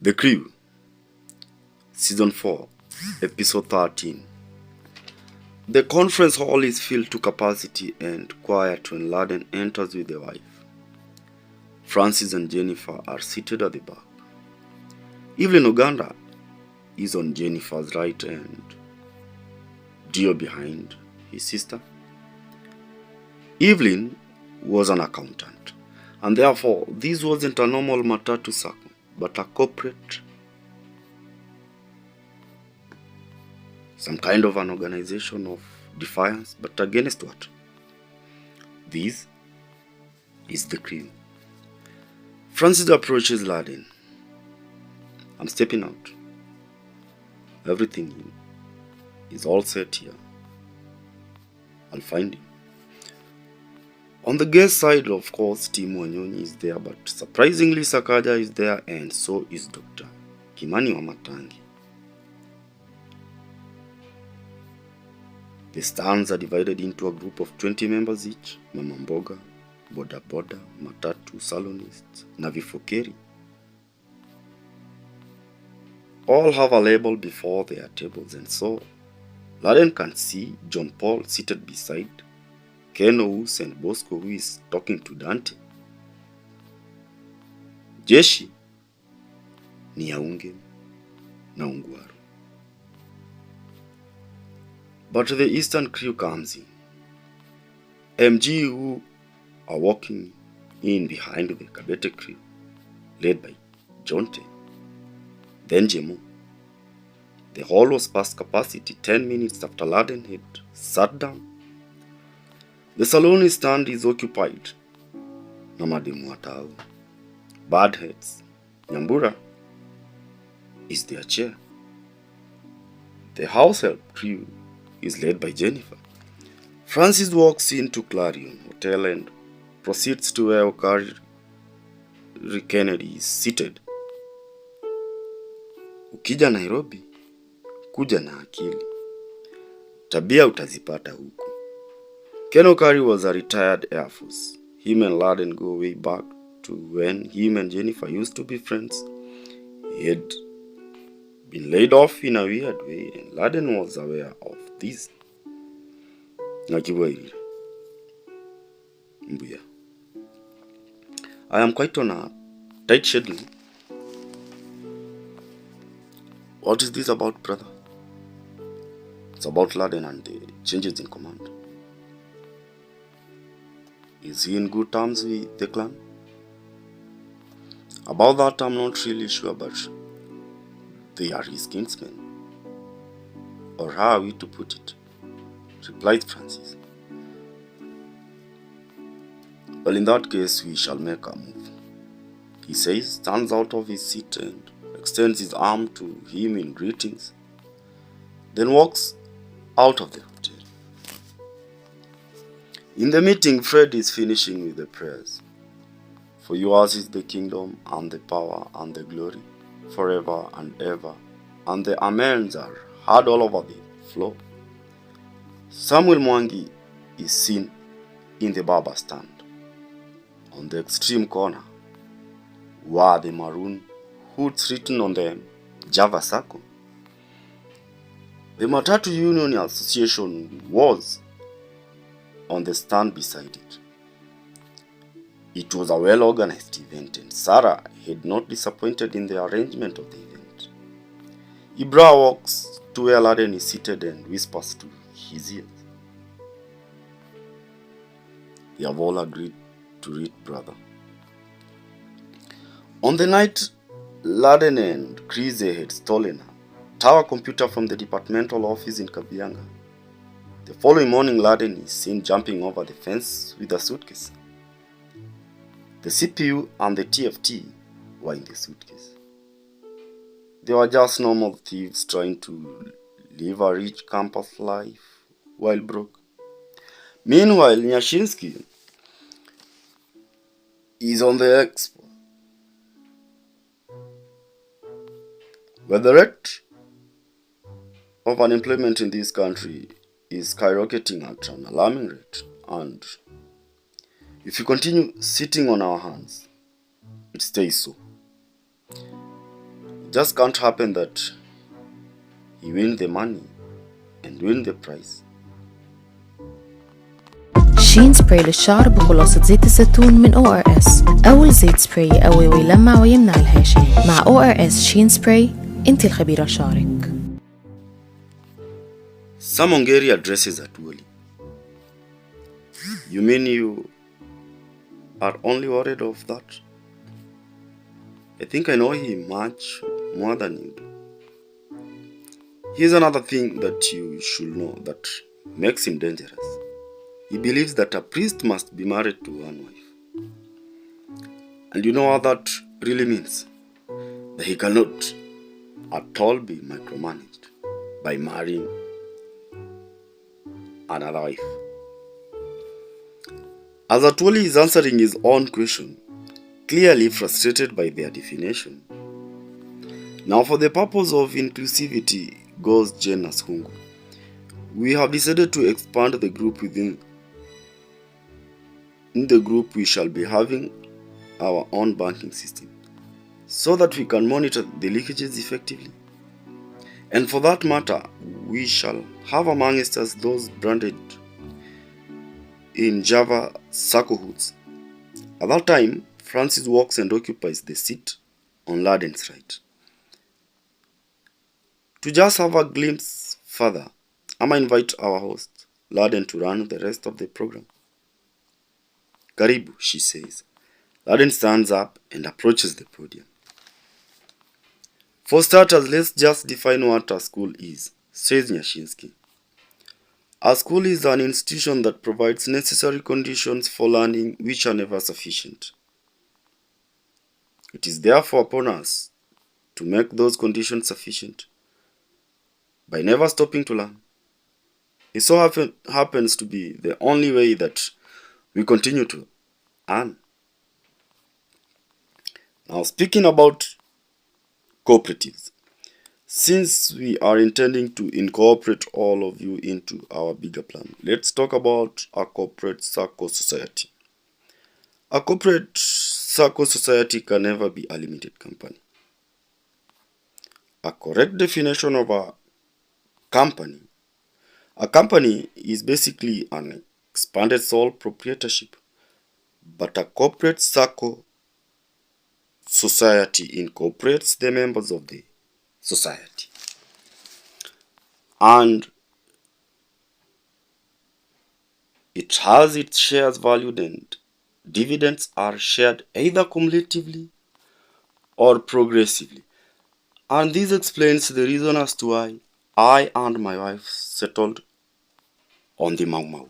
𝓂𝓃𝒹, Season 4, Episode 13. The conference hall is filled to capacity and quiet when Laden enters with the wife. Francis and Jennifer are seated at the back. Evelyn Uganda is on Jennifer's right and Dio behind his sister. Evelyn was an accountant, and therefore this wasn't a normal matatu circle, but a corporate, some kind of an organization of defiance, but against what? This is 𝓂𝓃𝒹. Francis approaches Laden. I'm stepping out. Everything is all set here. I'll find him. On the guest side, of course, Tim Wanyonyi is there, but surprisingly Sakaja is there, and so is Dr. Kimani Wamatangi. The stands are divided into a group of 20 members each: Mama Mboga, Boda Boda, Matatu, Salonists, na Vifokeri. All have a label before their tables, and so Laden can see John Paul seated beside Ken Ous and Bosco, who is talking to Dante. Jeshi ni Yaunge na Ungwaru. But the Eastern crew comes in. MG, who are walking in behind the Kabete crew, led by Jonte, then Jemo. The hall was past capacity 10 minutes after Laden had sat down. The salon stand is occupied. Namademu Watau, Badheads, Nyambura is their chair. The house help crew is led by Jennifer. Francis walks into Clarion Hotel and proceeds to where 𝓅𝒾𝒶𝓃ℴ Kennedy is seated. Ukija Nairobi, kuja na akili. Tabia utazipata huku. Ken Okari was a retired Air Force. Him and Laden go way back to when him and Jennifer used to be friends. He had been laid off in a weird way, and Laden was aware of this. Nakiwairire. Mbuya. I am quite on a tight schedule. What is this about, brother? It's about Laden and the changes in command. Is he in good terms with the clan? About that, I'm not really sure, but they are his kinsmen. Or how are we to put it? Replied Francis. Well, in that case, we shall make a move. He says, stands out of his seat and extends his arm to him in greetings, then walks out of the hotel. In the meeting, Fred is finishing with the prayers. For yours is the kingdom and the power and the glory forever and ever. And the amens are heard all over the floor. Samuel Mwangi is seen in the barber stand. On the extreme corner were the maroon hoods written on them, Java Circle. The Matatu Union Association was on the stand beside it. It was a well-organized event, and Sarah had not disappointed in the arrangement of the event. Ibra walks to where Laden is seated and whispers to his ears. They have all agreed to read, brother. On the night Laden and 𝓂𝓃𝒃 had stolen a tower computer from the departmental office in Kabianga, the following morning Laden is seen jumping over the fence with a suitcase. The CPU and the TFT were in the suitcase. They were just normal thieves trying to live a rich campus life while broke. Meanwhile, Nyashinsky is on the expo, where the rate of unemployment in this country is skyrocketing at an alarming rate, and if we continue sitting on our hands, it stays so. Just can't happen that he win the money and win the prize. شين سبراي للشعر بخلاصة زيت الزيتون من ORS. أول زيت سبراي يقوي ويلمع ويمنع الهشام. مع ORS شين سبراي أنت الخبيرة لشعرك. Some Hungary addresses 𝓂𝓊𝓃𝒹. You mean you are only worried of that? I think I know him much more than you do. Here's another thing that you should know that makes him dangerous. He believes that a priest must be married to one wife. And you know what that really means? That he cannot at all be micromanaged by marrying another wife. As 𝓂𝓊𝓃𝒹 is answering his own question, clearly frustrated by their definition. Now, for the purpose of inclusivity goes genus hungu, we have decided to expand the group within. In the group, we shall be having our own banking system so that we can monitor the leakages effectively. And for that matter, we shall have amongst us those branded in Java circle hoods. At that time, Francis walks and occupies the seat on Laden's right. To just have a glimpse further, I invite our host, Laden, to run the rest of the program. Karibu, she says. Laden stands up and approaches the podium. For starters, let's just define what a school is, says Nyashinsky. A school is an institution that provides necessary conditions for learning which are never sufficient. It is therefore upon us to make those conditions sufficient by never stopping to learn. It so happens to be the only way that we continue to earn. Now, speaking about cooperatives, since we are intending to incorporate all of you into our bigger plan, let's talk about a corporate circle society. A corporate circle society can never be a limited company. A correct definition of a company is basically an expanded sole proprietorship, but a corporate circle society incorporates the members of the society. And it has its shares valued and dividends are shared either cumulatively or progressively. And this explains the reason as to why I and my wife settled on the 𝓅𝓆𝓏.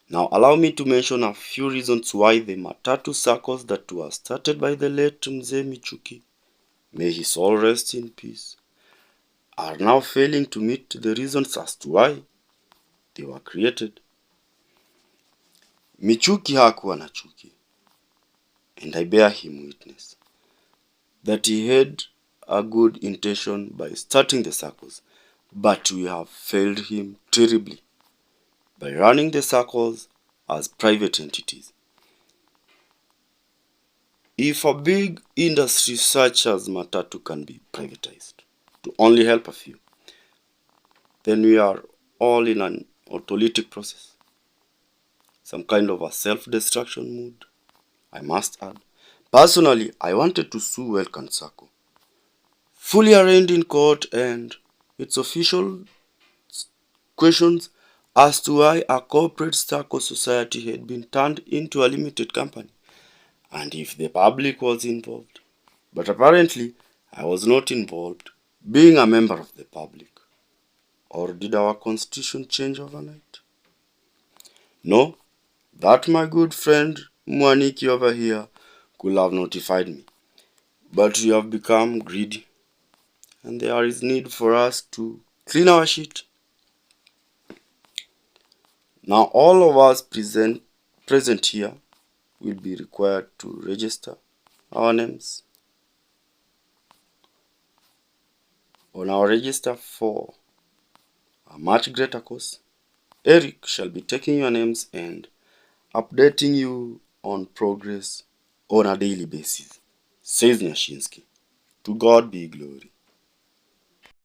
Now allow me to mention a few reasons why the matatu circles that were started by the late Mzee Michuki, may his soul rest in peace, are now failing to meet the reasons as to why they were created. Michuki hakuwa na chuki, and I bear him witness that he had a good intention by starting the circles, but we have failed him terribly by running the circles as private entities. If a big industry such as matatu can be privatized to only help a few, then we are all in an autolytic process, some kind of a self-destruction mood, I must add. Personally, I wanted to sue Welcome Circle, fully arraigned in court, and its official questions as to why a corporate circle society had been turned into a limited company, and if the public was involved. But apparently, I was not involved, being a member of the public. Or did our constitution change overnight? No, that my good friend Mwaniki over here could have notified me. But we have become greedy, and there is need for us to clean our shit. Now all of us present here will be required to register our names on our register for a much greater cause. Eric shall be taking your names and updating you on progress on a daily basis, says Nyashinsky. To God be glory.